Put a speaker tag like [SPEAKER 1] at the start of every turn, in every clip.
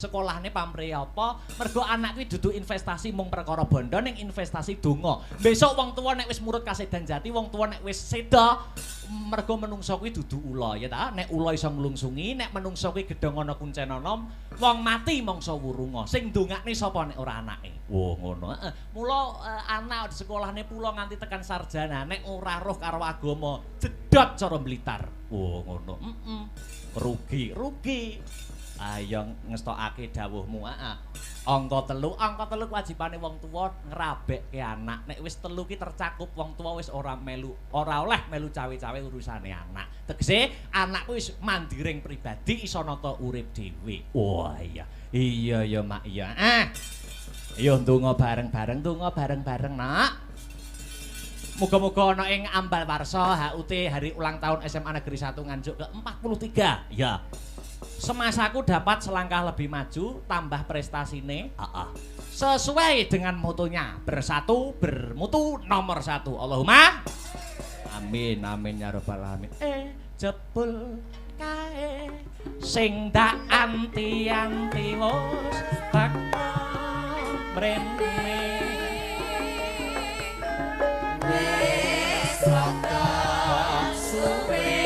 [SPEAKER 1] sekolahane pamrih apa mergo anak kuwi dudu investasi mung perkara bondo ning investasi donga besok wong tua nek wis murut kasedan jati wong tua nek wis seda mergo menungso kuwi dudu ula ya ta nek ula iso nglungsungi nek menungso kuwi gedhong ana kuncenana wong mati mangsa wurunga sing ndongakne sapa nek ora anake wo ngono mula anak di sekolahane pula nganti tekan sarjana nek ora roh karo agama jedot cara Blitar wo ngono rugi ayo ngestokake dawuhmu angka telu kewajibane wong tuwa ngrabekke anak nek wis telu ki tercakup wong tuwa wis ora oleh melu cawe-cawe urusane anak tegese anakku wis mandiring pribadi iso nata urip dhewe wah iya ya mak iya ayo ndonga bareng-bareng nak muga-muga ana ing ambal warsa HUT hari ulang tahun SMA Negeri 1 Nganjuk ke-43 ya semasaku dapat selangkah lebih maju tambah prestasine sesuai dengan motonya bersatu bermutu nomor 1 Allahumma amin ya rabbal alamin jebul kae sing dak anti-anti wis teko mrene wis rada suwe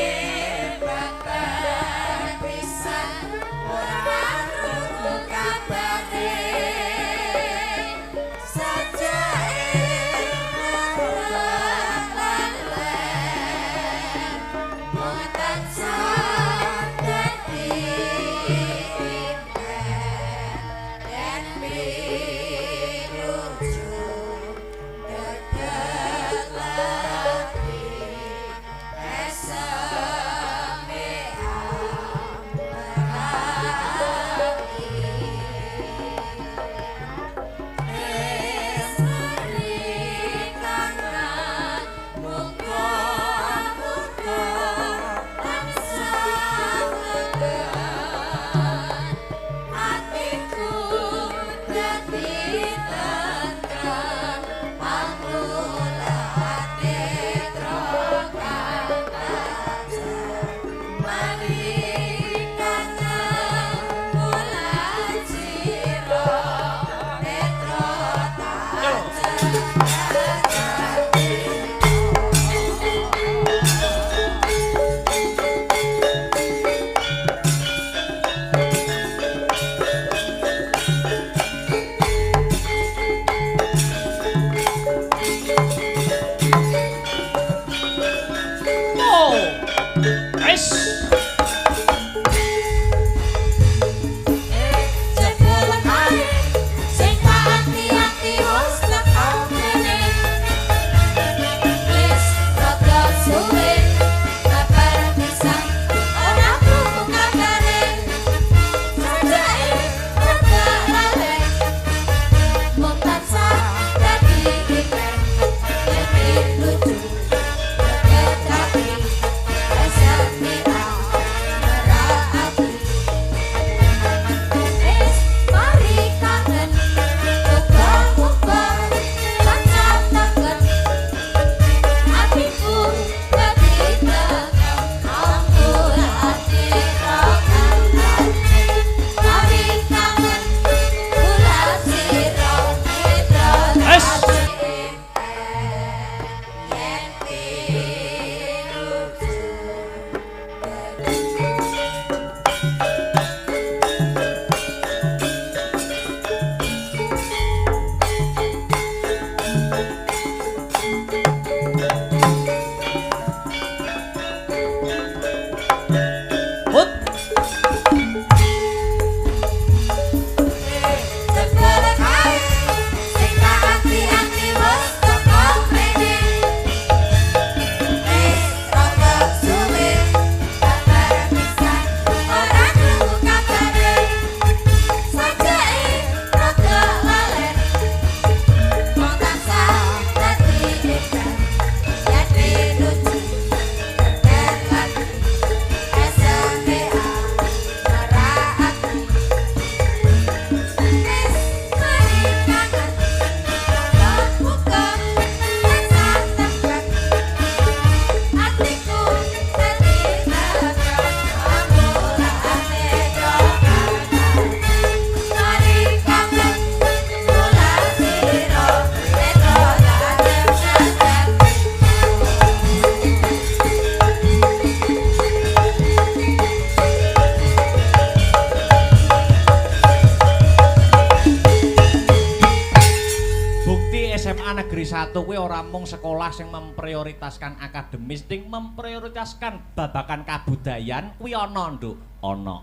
[SPEAKER 1] Negeri 1 kuwi ora mung sekolah sing memprioritaskan akademis, ting memprioritaskan babagan kabudayan kuwi ana, Nduk. Ana.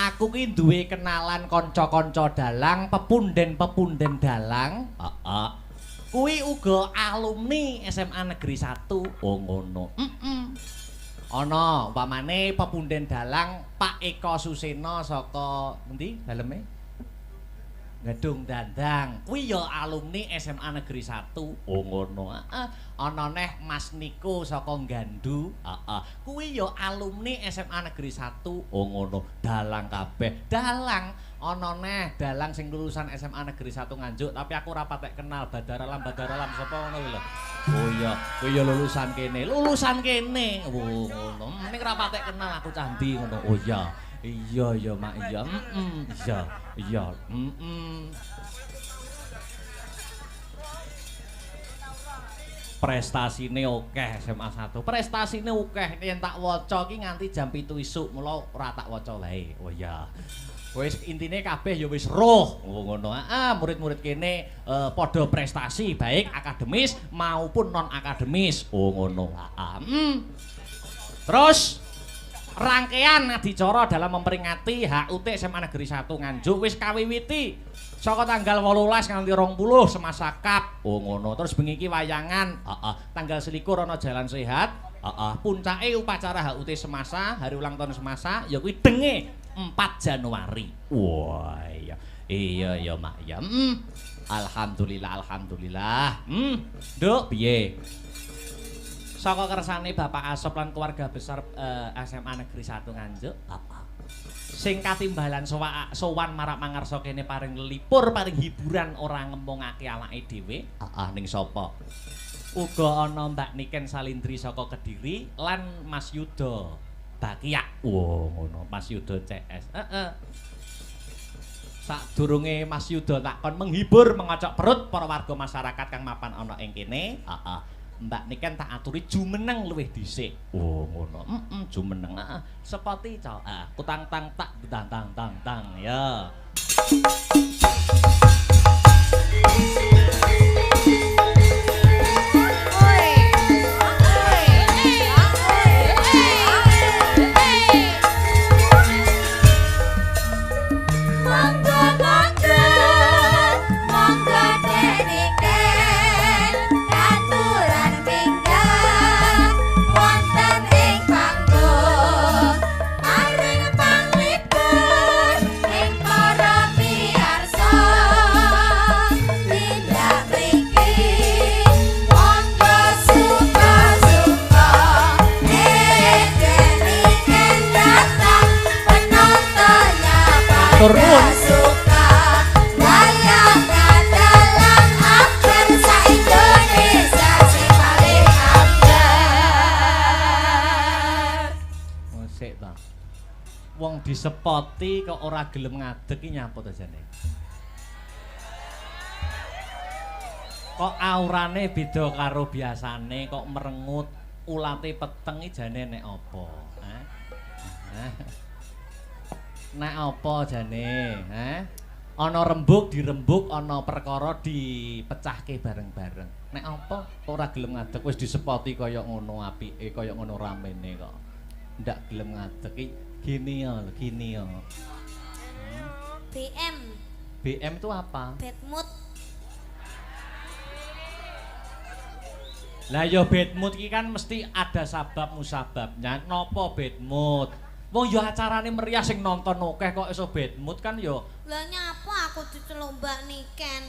[SPEAKER 1] Aku ki duwe kenalan kanca-kanca dalang, pepunden-pepunden dalang. Heeh. Kuwi uga alumni SMA Negeri 1. Oh ngono. Ana umpamane pepunden dalang Pak Eko Suseno saka endi daleme? Gedung Dandang. Kuwi ya alumni SMA Negeri 1. Oh ngono. Heeh. Ana neh Mas Niko saka Gandu. Heeh. Kuwi ya alumni SMA Negeri 1. Oh ngono. Dalang kabeh. Dalang. Ana neh dalang sing lulusan SMA Negeri 1 Nganjuk, tapi aku ora patek kenal Badaralam sapa ngono kuwi lho. Oh iya, kuwi ya lulusan kene. Oh ngono. Ning ora patek kenal aku candi ngono. Oh iya. Iya Mak iya. Iya. Prestasine akeh SMA 1. Prestasine akeh yen tak waca ki nganti jam 7 isuk, mula ora tak waca wae. Oh iya. Wis intine kabeh ya wis roh. Oh ngono. Murid-murid kene padha prestasi baik akademis maupun non akademis. Oh ngono. Terus rangkaian adicara dalam memperingati HUT SMA Negeri 1 Nganjuk wis kawiwiti saka tanggal 18 nganti 20 semasa kap. Oh ngono. Terus bengi iki wayangan, tanggal 21 ana Jalan Sehat. Puncake upacara HUT semasa, hari ulang tahun semasa ya kuwi denge 4 Januari. Wah iya. Iya Mak ya. Alhamdulillah. Nduk piye? Saka kersane Bapak Asop lan keluarga besar SMA Negeri 1 Nganjuk. Sing katimbalan sowan marak mangarsa kene paring lelipur, paring hiburan ora ngembongake awake dhewe. Ning sapa? Uga ana Mbak Niken Salindri saka Kediri lan Mas Yuda Bakiak. Oh ngono, Mas Yuda CS. Sadurunge Mas Yuda takon menghibur mengocok perut para warga masyarakat kang mapan ana ing kene. Mbak Niken tak aturi jumeneng luwih dhisik. Oh ngono. Jumeneng. Sepati kutang tang tak tang ya. Wong disepoti kok ora gelem ngadeg iki nyapa to jane? Kok aurane beda karo biasane, kok merengut, ulate peteng iki jane nek apa? Nek apa jane? Ana rembug dirembug, ana perkara dipecahke bareng-bareng. Nek apa kok ora gelem ngadeg wis disepoti kaya ngono apike, kaya ngono ramene kok. Ndak gelem ngadeg iki gini ya. BM itu apa?
[SPEAKER 2] Bad mood.
[SPEAKER 1] Lah ya bad mood iki kan mesti ada sabab musababnya. Napa bad mood? Wong ya acarane meriah sing nonton akeh kok iso bad mood kan ya.
[SPEAKER 2] Lah nyapa aku diceluk Mbak Niken.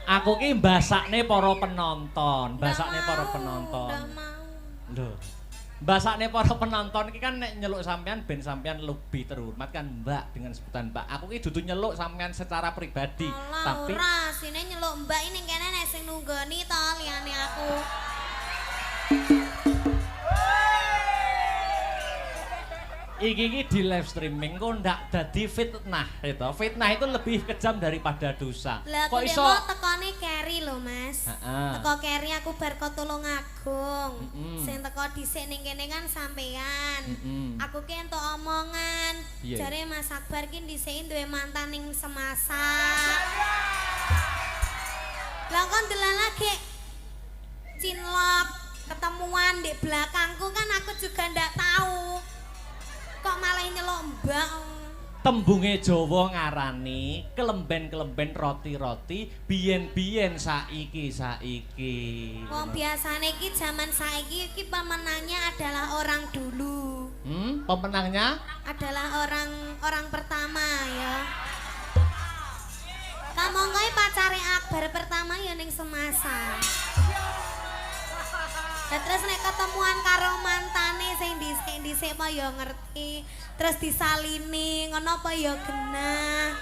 [SPEAKER 1] Aku ki mbasakne para penonton, Lho. Mbasakne para penonton iki kan nek nyeluk sampean ben sampean lebih terhormat kan Mbak dengan sebutan Mbak. Aku ki dudu nyeluk sampean secara pribadi, tapi
[SPEAKER 2] ora sine nyeluk Mbak ini kene nek sing nunggoni to liyane aku.
[SPEAKER 1] Iki di live streaming kok ndak dadi fitnah itu. Fitnah itu lebih kejam daripada dosa.
[SPEAKER 2] Lah kok iso tekone carry lho Mas. teko keri aku bar kok Tulungagung.
[SPEAKER 1] Mm-mm.
[SPEAKER 2] Sing teko dhisik ning kene kan sampean.
[SPEAKER 1] Mm-mm.
[SPEAKER 2] Aku ki entuk omongan.
[SPEAKER 1] Iya.
[SPEAKER 2] Jare Mas Akbar ki dhisik duwe mantan ning Semasa. Lah kon delalake cinlok ketemuan di belakangku kan aku juga ndak tahu. Kok malah nyelok mbak.
[SPEAKER 1] Tembunge Jawa ngarani kelemben-kelemben roti-roti biyen-biyen saiki.
[SPEAKER 2] Wong biasane iki zaman saiki iki pemenangnya adalah orang dulu.
[SPEAKER 1] Pemenangnya
[SPEAKER 2] Adalah orang pertama ya. Kamu kowe pacare Akbar pertama ya ning Semasa. Nah, terus nek ketemuan karo mantane sing dhisik apa ya ngerti. Terus disalini ngono apa ya genah.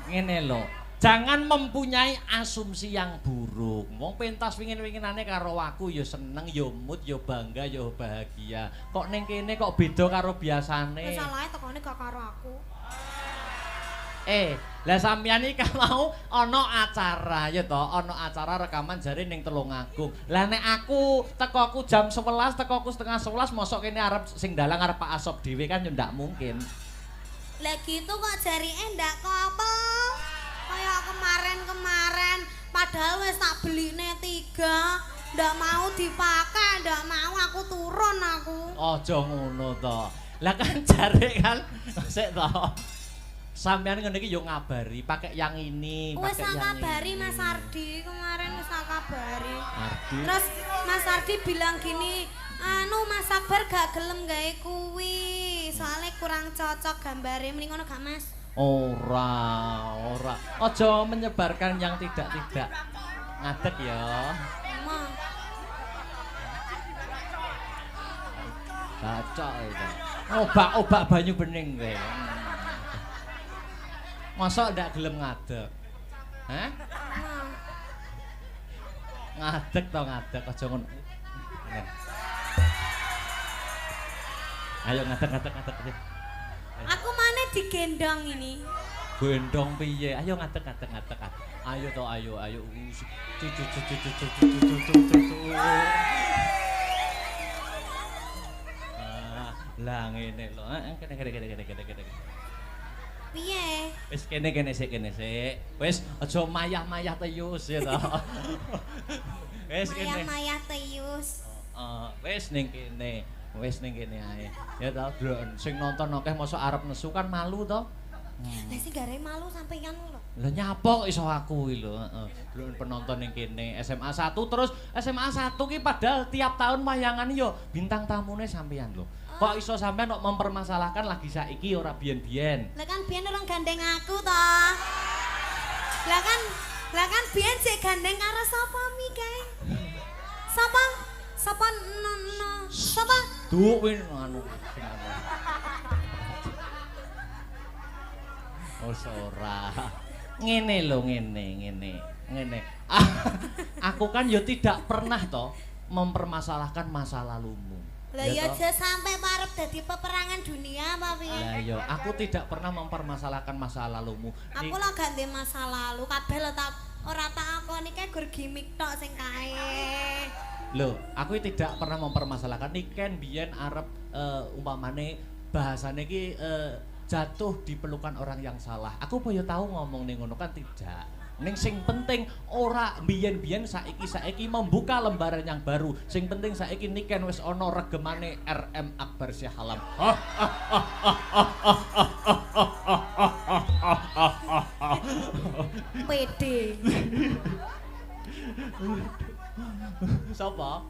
[SPEAKER 1] ngene lho. Jangan mempunyai asumsi yang buruk. Wong pentas wingin-winginane karo aku ya seneng, ya mood, ya bangga, ya bahagia. Kok ning kene kok beda karo biasane?
[SPEAKER 2] Masalahe tekone gak karo aku.
[SPEAKER 1] Lah sampeyan iki kan mau ana acara ya to, ana acara rekaman jare ning Tulungagung. Lah nek aku tekoku jam 11, tekoku setengah 11 mosok kene arep sing dalang arep Pak Asop dhewe kan ya ndak mungkin.
[SPEAKER 2] Lah gitu kok jarine ndak kopel. Kayak kemarin padahal wis tak beline 3, ndak mau dipakai, ndak mau aku turun aku.
[SPEAKER 1] Aja ngono to. Lah kan jare kan sik to. Sampeyan ngene iki yo ngabari, pakai yang ini,
[SPEAKER 2] Wis
[SPEAKER 1] pakai yang
[SPEAKER 2] ngabari
[SPEAKER 1] ini.
[SPEAKER 2] Mas Ardi, kemarin wis ngabari.
[SPEAKER 1] Ardi.
[SPEAKER 2] Terus Mas Ardi bilang gini, anu Mas Akbar gak gelem gawe kuwi, soalnya kurang cocok gambare. Mending ngono gak Mas?
[SPEAKER 1] Ora. Aja menyebarkan yang tidak-tidak. Ngadeg ya.
[SPEAKER 2] Emang.
[SPEAKER 1] Baca itu. Obak-obak banyu bening kowe. Masa ndak gelem ngadeg? Hah?
[SPEAKER 2] Emang.
[SPEAKER 1] Ngadeg aja ngono. Ayo ngadeg.
[SPEAKER 2] Aku mana digendong ini?
[SPEAKER 1] Gendong piye? Ayo ngadeg. Ayo to, ayo. Lah ngene lho. Kene.
[SPEAKER 2] Piye?
[SPEAKER 1] Wis kene sik. Wis aja mayah-mayah teyus ya to. Wis kene.
[SPEAKER 2] Maya Teus.
[SPEAKER 1] Wis ning kene ae. Ya to, Dron. Sing nonton akeh mosok arep nesu kan malu to.
[SPEAKER 2] Lah sing gare malu sampeyan lho.
[SPEAKER 1] Lah nyapa kok iso aku iki lho, heeh. Dron penonton ning kene SMA 1 terus SMA 1 ki padahal tiap tahun wayangan yo bintang tamune sampeyan lho. Kok iso sampean kok mempermasalahkan lagi saiki ora biyen-biyen.
[SPEAKER 2] Lah kan biyen orang gandeng aku to. Lah kan biyen sik gandeng karo sapa mi kae? Sapa? Sapa?
[SPEAKER 1] Duh win anu. Ora. Ngene lho, ngene. Aku kan yo tidak pernah toh mempermasalahkan masa lalumu.
[SPEAKER 2] Lah ya aja sampai parep dadi peperangan dunia apa piye?
[SPEAKER 1] Lah yo, aku tidak pernah mempermasalahkan masa lalumu.
[SPEAKER 2] Aku lho gak ndek masa lalu, kabeh lho tak ora tak akoni kae gur gimmick tok sing kae.
[SPEAKER 1] Loh, aku tidak pernah mempermasalahkan iki kan biyen arep umpamane bahasane iki jatuh di pelukan orang yang salah. Aku apa ya tahu ngomong ning ngono kan tidak. Ning sing penting ora biyen-biyen saiki membuka lembaran yang baru. Sing penting saiki niken wis ana regemane RM Akbar Syahalam.
[SPEAKER 2] Pede.
[SPEAKER 1] Sapa?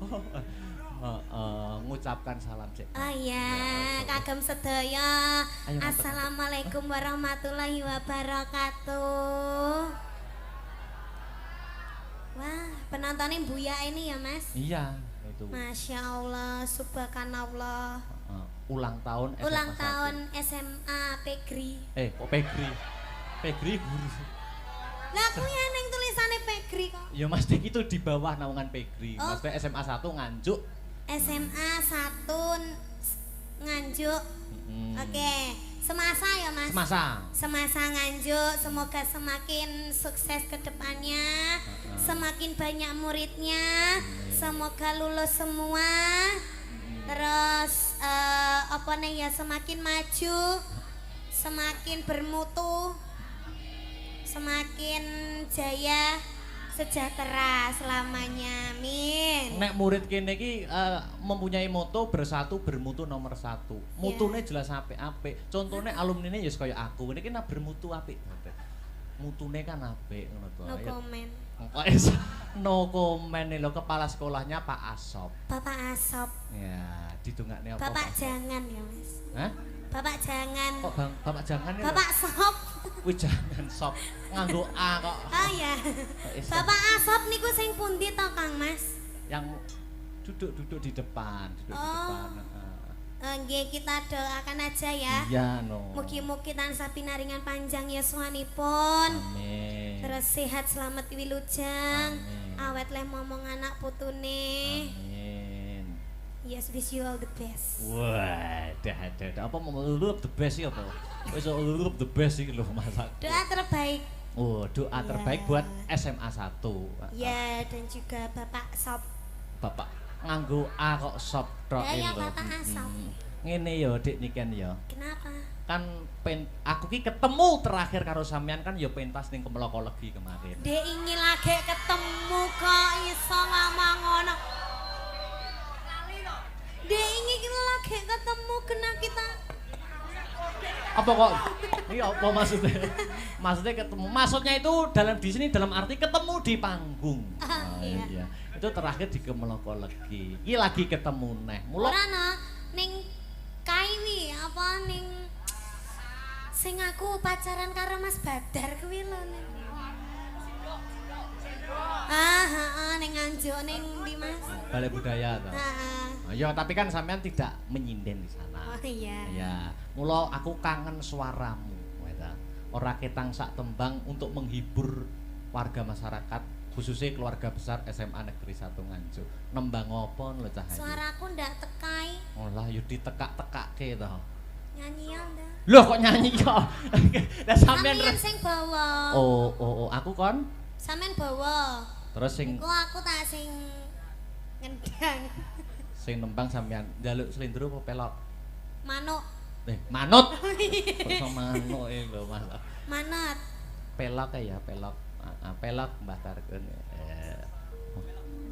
[SPEAKER 1] Ngucapkan salam cek.
[SPEAKER 2] Oh iya, kagem sedaya.
[SPEAKER 1] Ayo,
[SPEAKER 2] Assalamualaikum warahmatullahi wabarakatuh. Wah, penontonnya Buya ini ya Mas?
[SPEAKER 1] Iya, itu.
[SPEAKER 2] Masya Allah, subhanallah.
[SPEAKER 1] Ulang tahun SMA
[SPEAKER 2] Ulang
[SPEAKER 1] 1.
[SPEAKER 2] tahun SMA Pegri.
[SPEAKER 1] Kok Pegri? Pegri guru.
[SPEAKER 2] Lah aku ya neng tulisannya Pegri kok.
[SPEAKER 1] Ya Mas Dik itu di bawah naungan Pegri.
[SPEAKER 2] Oh.
[SPEAKER 1] Maksudnya SMA 1 SMA 1
[SPEAKER 2] SMA 1 Nganjuk. Oke, Semasa ya Mas. Semasa Nganjuk, semoga semakin sukses ke depannya, semakin banyak muridnya, semoga lulus semua. Terus apa nih ya, semakin maju, semakin bermutu, semakin jaya, sejahtera selamanya. Amin.
[SPEAKER 1] Nek murid kene iki mempunyai moto bersatu bermutu nomor 1. Mutune jelas apik-apik. Contone alumnine ya kaya aku. Ini kan bermutu apik banget. Mutune kan apik ngono to.
[SPEAKER 2] No comment.
[SPEAKER 1] No comment lho, kepala sekolahnya Pak Asop.
[SPEAKER 2] Bapak Asop.
[SPEAKER 1] Ya, didongakne apa?
[SPEAKER 2] Bapak jangan ya, Mas.
[SPEAKER 1] Hah?
[SPEAKER 2] Bapak jangan.
[SPEAKER 1] Kok Bapak jangan ya?
[SPEAKER 2] Bapak Sop.
[SPEAKER 1] Kuwi jangan sop. Nganggo A kok.
[SPEAKER 2] Oh ya. Bapak Asop niku sing pundi to, Kang Mas?
[SPEAKER 1] Yang duduk di depan, di depan.
[SPEAKER 2] Nggih, kita doakan aja ya.
[SPEAKER 1] Iya, no.
[SPEAKER 2] Mugi-mugi tansah pinaringan panjang yuswanipun.
[SPEAKER 1] Amin.
[SPEAKER 2] Terus sehat selamat wilujeng.
[SPEAKER 1] Amin.
[SPEAKER 2] Awet leh momong anak putune.
[SPEAKER 1] Amin.
[SPEAKER 2] Yes, wish you all the best.
[SPEAKER 1] Wah, dah. Apa mau lulup the best sih apa? Wis lulup the best iki lho masak.
[SPEAKER 2] Doa terbaik.
[SPEAKER 1] Oh, doa terbaik buat SMA 1.
[SPEAKER 2] Ya, dan juga Bapak Sop.
[SPEAKER 1] Bapak nganggo A kok sop tok
[SPEAKER 2] Ya,
[SPEAKER 1] lho.
[SPEAKER 2] Bapak Asop.
[SPEAKER 1] Ngene ya, Dik Niken ya.
[SPEAKER 2] Kenapa?
[SPEAKER 1] Kan aku ki ketemu terakhir karo sampean kan ya pentas ning Kemlokologi kemarin.
[SPEAKER 2] Dek ingin lagi ketemu kok iso ngomong ngono. Dek ingin lagi ketemu kena kita.
[SPEAKER 1] Apa kok? Ini apa maksudnya? Maksudnya ketemu. Maksudnya itu di sini dalam arti ketemu di panggung.
[SPEAKER 2] Iya.
[SPEAKER 1] Itu terakhir di Kemlokologi. Iki lagi ketemu neh.
[SPEAKER 2] Ora no, ning Kaiwi apa ning sing aku pacaran karo Mas Badar kuwi lho ning. Ning Nganjuk ning ndi Mas?
[SPEAKER 1] Balai Budaya toh. Ya, tapi kan sampean tidak menyinden di sana.
[SPEAKER 2] Oh iya.
[SPEAKER 1] Ya, mula aku kangen suaramu, weta. Ora ketang sak tembang untuk menghibur warga masyarakat, khususnya keluarga besar SMA Negeri 1 Nganjuk. Nembang apa lho cah?
[SPEAKER 2] Suaraku ndak tekai.
[SPEAKER 1] Oh lah, yo ditekak-tekake to.
[SPEAKER 2] Nyanyi ya ndak?
[SPEAKER 1] Loh kok nyanyi kok? Lah sampean
[SPEAKER 2] sing bawa.
[SPEAKER 1] Oh, aku kon.
[SPEAKER 2] Sampean bawa.
[SPEAKER 1] Terus sing
[SPEAKER 2] kok aku tak sing ngendang.
[SPEAKER 1] Sing nembang sampean njaluk slendro apa pelok?
[SPEAKER 2] Manuk.
[SPEAKER 1] Manut. Kok manuk lho Mas.
[SPEAKER 2] Manut.
[SPEAKER 1] Pelok ya, pelok. Pelok Mbah Tarkun.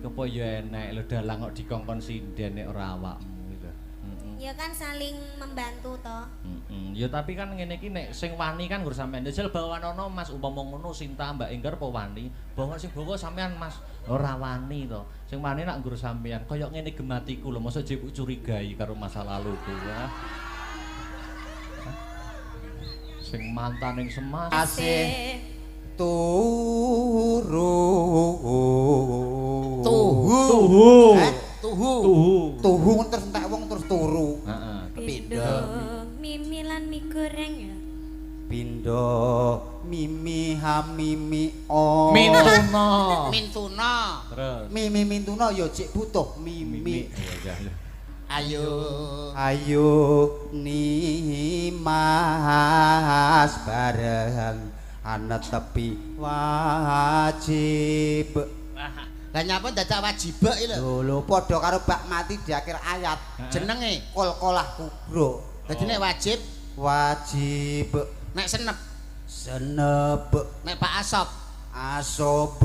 [SPEAKER 1] Kepo ya enek lho dalang kok dikongkon sinden nek ora awakmu gitu.
[SPEAKER 2] Ya kan saling membantu toh.
[SPEAKER 1] Ya tapi kan ngene iki nek sing wani kan nggur sampean. Jajal bawanono Mas umpama ngono Sinta Mbak Enggar apa wani? Bawa sing bawa sampean Mas ora wani to. Sing wani nak nggur sampean kaya ngene gematiku lho, mosok jebuk curigai karo masa laluku ya. Sing mantan ning Semas.
[SPEAKER 3] Asih turu. Tuhu terus entek wong terus turu.
[SPEAKER 1] Heeh.
[SPEAKER 2] Pindo mimi lan mie goreng ya.
[SPEAKER 3] Pindo mimi hamimi o.
[SPEAKER 1] Mintuna. Terus
[SPEAKER 3] Mimi mintuna ya cek butuh mimi. Ayo nimas bareng ana tepi wajib.
[SPEAKER 4] Lah nyapa dadak wajib iki lho.
[SPEAKER 3] Lho padha karo bak mati di akhir ayat.
[SPEAKER 4] Jenenge
[SPEAKER 3] Kol-kolah kubro.
[SPEAKER 4] dadi nek wajib, nek senep,
[SPEAKER 3] nek
[SPEAKER 4] Pak Asop,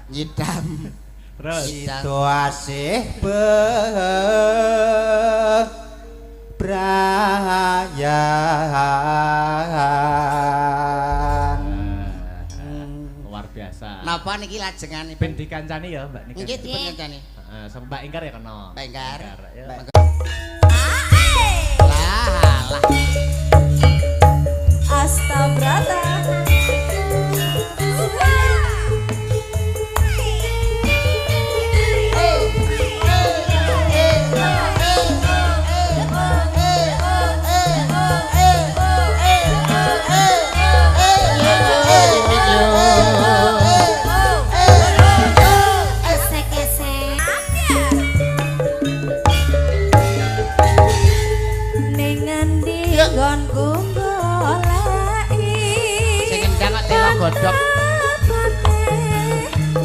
[SPEAKER 4] nyidam.
[SPEAKER 1] terus
[SPEAKER 3] itu asih bebrayan.
[SPEAKER 1] luar biasa.
[SPEAKER 4] Napa niki lajenganipun?
[SPEAKER 1] Ben dikancani ya Mbak Nika.
[SPEAKER 4] Nggih dipun ngancani.
[SPEAKER 1] Heeh, sama Mbak Enggar ya kena.
[SPEAKER 4] Mbak Enggar.
[SPEAKER 1] Ya.
[SPEAKER 4] Lah.
[SPEAKER 2] Astabrata.
[SPEAKER 4] godhog.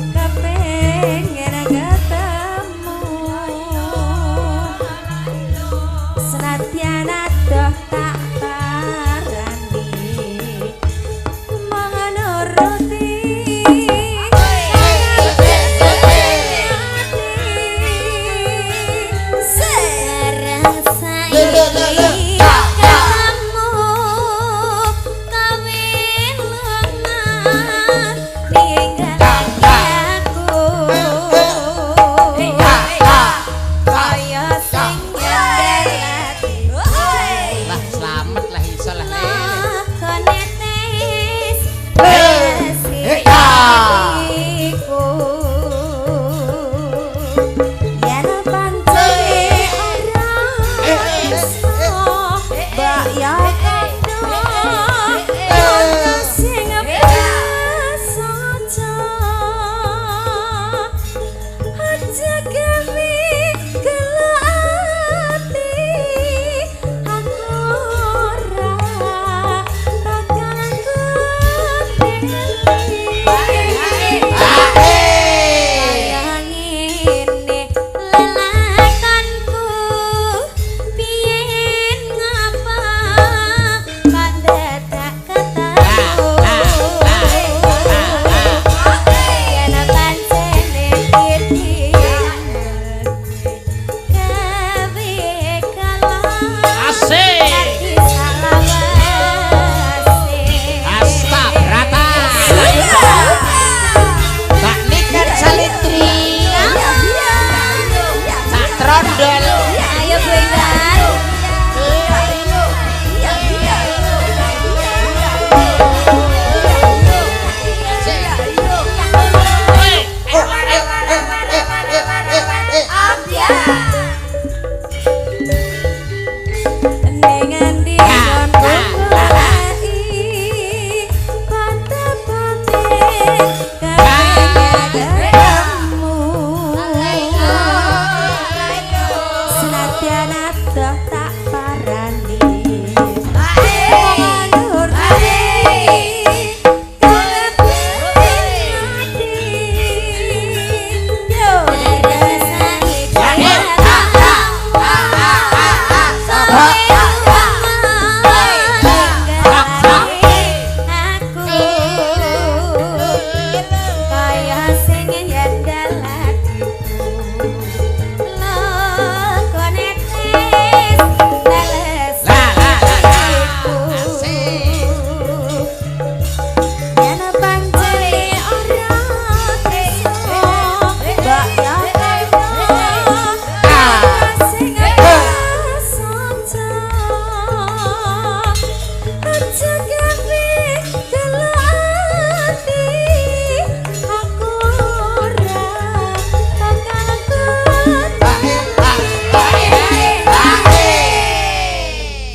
[SPEAKER 2] Kepengen ketemu senadyan adoh tak parani menguruti serang saiki kamu kawin lungan tinggal aku kaya sing nyendelati
[SPEAKER 4] Lah slamet lah iso lah.
[SPEAKER 2] konetes iku yen pancene ora iso mbak ya kandha ana sing saja aja gawe gelo ati aku ora bakal kaya ngene lelakanku biyen ngapa kok dadak ketemu yen pancene iki gawe kalah
[SPEAKER 1] Asik.
[SPEAKER 2] ati salawase
[SPEAKER 4] Astagrata. Mbak Niken Salitri. Sak trondol.
[SPEAKER 2] ayo Bu Intan dengan dikon kulai patah-patih ketemu senadyan adoh tak parani mengundur diri yo kaya sing nyandalatiku lo konetes teles yen pancene ora iso mbak ya kandha sing saja aja gawe gelo ati aku ora bakal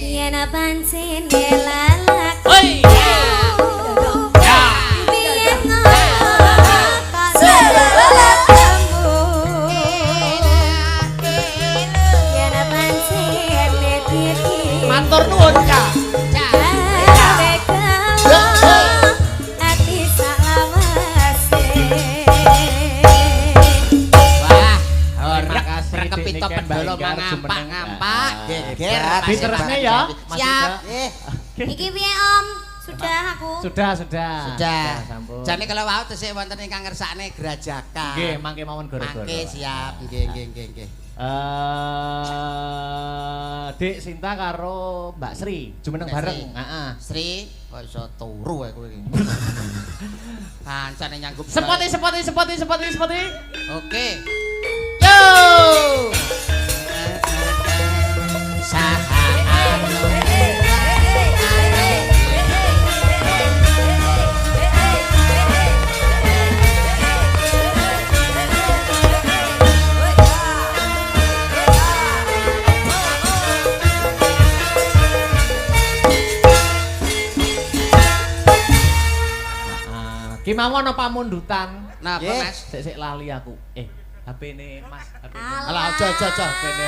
[SPEAKER 2] yen pancene lalaku
[SPEAKER 1] Hoi.
[SPEAKER 2] biyen ngapa ketemu yen pancene iki
[SPEAKER 1] Matur nuwun, Kak.
[SPEAKER 2] gawe kalah ati salawase
[SPEAKER 4] Wah,
[SPEAKER 1] Terima
[SPEAKER 4] ora
[SPEAKER 1] kasih,
[SPEAKER 4] kepito
[SPEAKER 1] Dik Niken
[SPEAKER 4] pendolo
[SPEAKER 1] Banggar,
[SPEAKER 4] mangampak-ngampak
[SPEAKER 1] Jumeneng.
[SPEAKER 4] geger.
[SPEAKER 3] Hebat.
[SPEAKER 1] Diterusne ya, Mas
[SPEAKER 4] Siap.
[SPEAKER 1] Ida.
[SPEAKER 2] iki piye Om sudah aku
[SPEAKER 1] Sudah.
[SPEAKER 4] Sudah.
[SPEAKER 1] Sampun.
[SPEAKER 4] Jane kalau wau tesih wonten ingkang ngersakne grajakan.
[SPEAKER 1] Nggih, mangke mawon gara-gara.
[SPEAKER 4] Mangke siap. Nggih.
[SPEAKER 1] Dik Sinta karo Mbak Sri, jumeneng
[SPEAKER 4] Mbak
[SPEAKER 1] bareng.
[SPEAKER 4] Sri.
[SPEAKER 1] Heeh.
[SPEAKER 4] Sri, kok iso turu kowe iki. Kancane nyanggup.
[SPEAKER 1] Sepoti.
[SPEAKER 4] Oke. Yo. Saha anu.
[SPEAKER 1] Ki mawon apa mundutan?
[SPEAKER 4] Napa,
[SPEAKER 3] Nggih.
[SPEAKER 4] Mas?
[SPEAKER 1] Sik lali aku. HP ne Mas, HP ne.
[SPEAKER 4] Alah aja.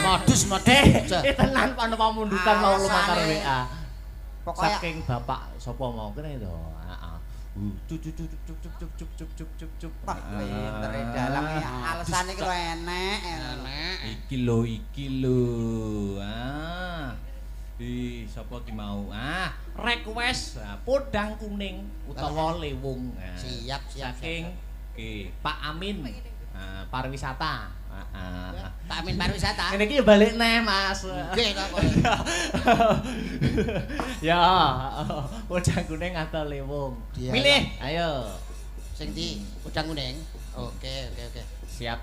[SPEAKER 4] Modus.
[SPEAKER 1] Tenan ana pamundutan mau lumakar
[SPEAKER 3] Alasane.
[SPEAKER 1] WA.
[SPEAKER 3] Pokoknya
[SPEAKER 1] Saking bapak sapa mau kene to. Heeh. Cuk.
[SPEAKER 3] Wah, pintere dalang ya alasan iki lho enek.
[SPEAKER 1] Iki lho. Sapa ki mau? Request podang kuning utawa lewung.
[SPEAKER 4] Siap.
[SPEAKER 1] Saking Pak Amin. Pariwisata.
[SPEAKER 4] Pak Amin pariwisata.
[SPEAKER 1] Ini ki balik neh, Mas.
[SPEAKER 4] Nggih kok.
[SPEAKER 1] Ya, podang kuning atau lewung.
[SPEAKER 4] Dialah.
[SPEAKER 1] Milih, ayo.
[SPEAKER 4] Sing ndi? Udang kuning. Oke.
[SPEAKER 1] Siap.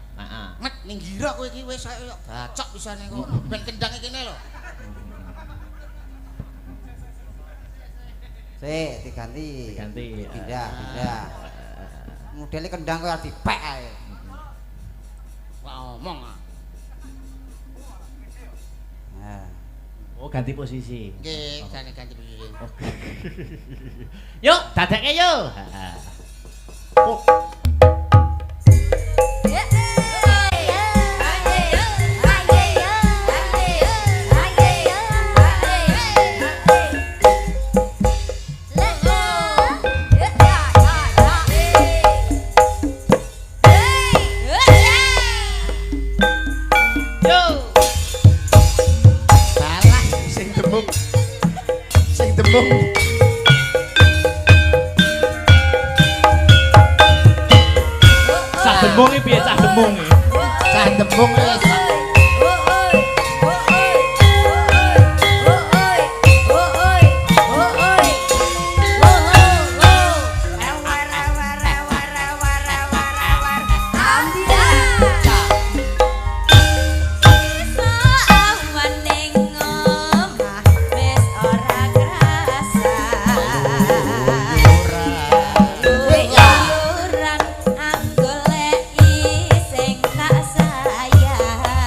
[SPEAKER 4] Met ning gira kowe iki wis bacok pisane kok. Ben kendang iki kene lho.
[SPEAKER 3] Sik, diganti. Pindah. Modele kendang kok arep dipek ae.
[SPEAKER 4] Ngomong.
[SPEAKER 3] Nah.
[SPEAKER 1] Oh, ganti posisi.
[SPEAKER 4] Nggih, ganti posisi.
[SPEAKER 1] Oke. Yuk, dadekke yuk.
[SPEAKER 3] Sing demung.
[SPEAKER 1] Cah demung iki piye cah demung iki?
[SPEAKER 4] Cah dembung wis.
[SPEAKER 2] Anggo lek sing tak sayang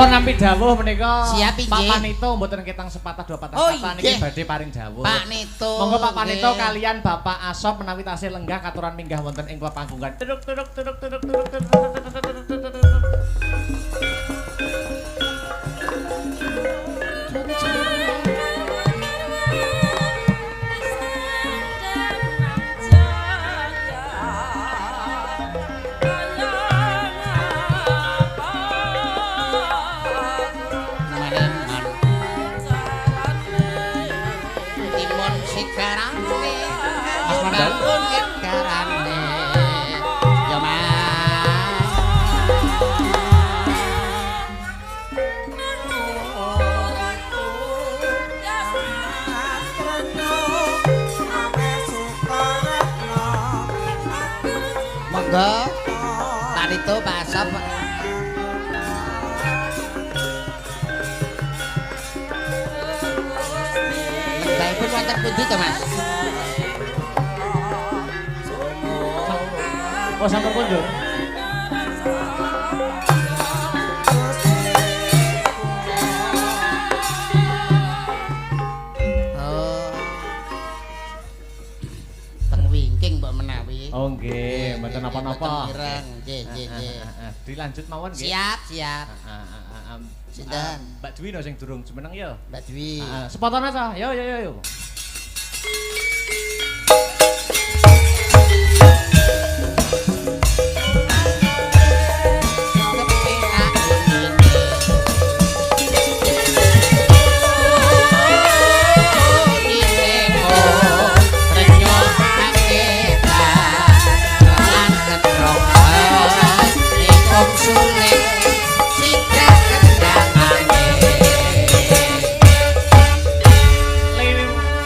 [SPEAKER 1] Kula nampi dawuh menika
[SPEAKER 4] Siap, inggih.
[SPEAKER 1] Pak Panito mboten ketang sepatah dua patah
[SPEAKER 4] Oh,
[SPEAKER 1] kata niki
[SPEAKER 4] inggih.
[SPEAKER 1] badhe paring dawuh.
[SPEAKER 4] Pak Nito.
[SPEAKER 1] Monggo Pak Panito
[SPEAKER 4] nggih.
[SPEAKER 1] kalian Bapak Asop menawi tasih lenggah katuran minggah wonten ing panggungan.
[SPEAKER 4] Timun sikarane.
[SPEAKER 1] Mas Mandal.
[SPEAKER 4] Timun sikarane. Ya Mas. Monggo. Panito Pak Asap. Lenggahipun wonten pundi to Mas?
[SPEAKER 1] Oh sampun kunjur.
[SPEAKER 4] Oh. Teng wingking mbok menawi.
[SPEAKER 1] Oh nggih, mboten napa-napa.
[SPEAKER 4] Ireng, nggih, nggih, nggih.
[SPEAKER 1] Dilanjut mawon nggih.
[SPEAKER 4] Siap, siap. Sinten?
[SPEAKER 1] Mbak Dwi no sing durung jumeneng ya.
[SPEAKER 4] Mbak Dwi.
[SPEAKER 1] Sepotone ta? Yo yo yo yo.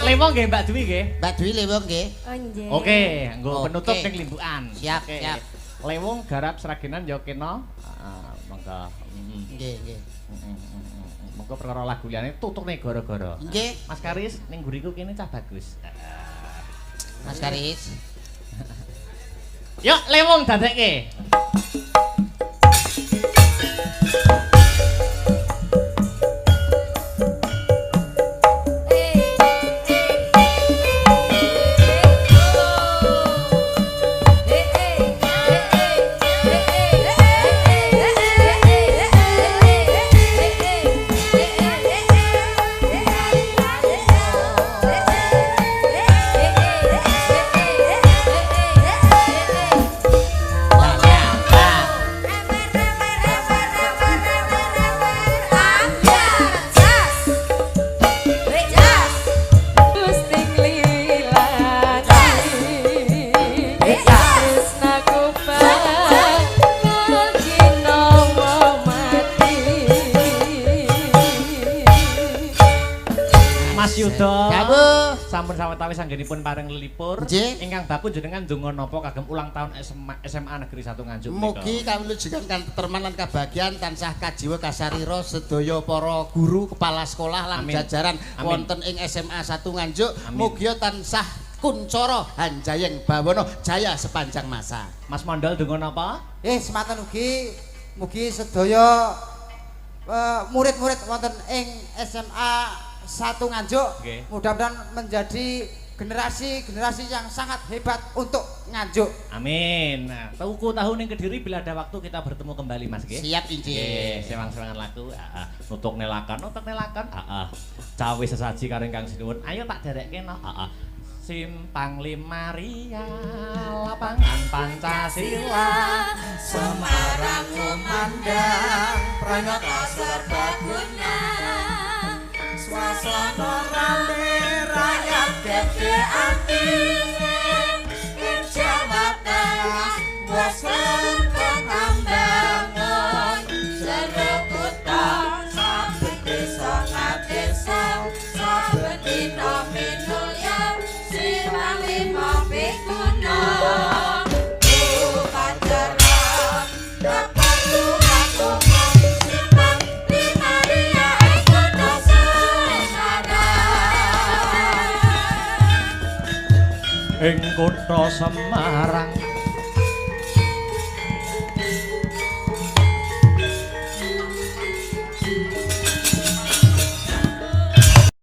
[SPEAKER 1] Lewong nggih Mbak Dwi nggih.
[SPEAKER 4] Mbak Dwi lewong nggih.
[SPEAKER 2] Oh nggih.
[SPEAKER 1] Oke, nggo
[SPEAKER 4] Oke.
[SPEAKER 1] penutup ning limbukan.
[SPEAKER 4] Siap,
[SPEAKER 1] Oke.
[SPEAKER 4] siap.
[SPEAKER 1] Lewong garap seragenan ya kena. Monggo.
[SPEAKER 4] Nggih, nggih.
[SPEAKER 1] Monggo perkara lagu liyane tutukne gara-gara.
[SPEAKER 4] Nggih,
[SPEAKER 1] Mas Karis ning nguriku kene cah bagus.
[SPEAKER 4] Mas Karis.
[SPEAKER 1] Yuk lewong dadekke. Mas Yuda.
[SPEAKER 4] Dawuh.
[SPEAKER 1] Sampun sawetawis anggenipun paring lelipur.
[SPEAKER 4] Nggih.
[SPEAKER 1] Ingkang bakun jenengan ndonga napa kagem ulang tahun SMA Negeri 1 Nganjuk menika.
[SPEAKER 4] Mugi kawlujugan kan keterman lan kabahagiaan tansah kajiwa kasarira sedaya para guru, kepala sekolah lan
[SPEAKER 1] Amin.
[SPEAKER 4] jajaran
[SPEAKER 1] Amin.
[SPEAKER 4] wonten ing SMA 1 Nganjuk.
[SPEAKER 1] Amin.
[SPEAKER 4] Mugi tansah kuncara hanjayeng bawana jaya sepanjang masa.
[SPEAKER 1] Mas Mandal ndonga napa?
[SPEAKER 3] Sematen ugi mugi sedaya murid-murid wonten ing SMA 1 Nganjuk
[SPEAKER 1] Nggih.
[SPEAKER 3] mudah-mudahan menjadi generasi yang sangat hebat untuk Nganjuk.
[SPEAKER 1] Amin. Nah, tuku tahun yang Kediri bila ada waktu kita bertemu kembali Mas nggih.
[SPEAKER 4] Siap
[SPEAKER 1] Nggih,
[SPEAKER 4] injih.
[SPEAKER 1] sewang-sewangan lagu. Nutuk nelakan. Cawe sesaji karo ingkang sinuwun. Ayo tak derekke no. Simpang Limaria, lapangan Pancasila,
[SPEAKER 5] Semarang memandang Pranyata serbaguna, suasana rame rakyat gede ati, ing Jawa Tengah bosen pengambangan, jero kota saben desa ngadesa, saben dina minulya Simpang Lima Pikuna.
[SPEAKER 1] ing kutha Semarang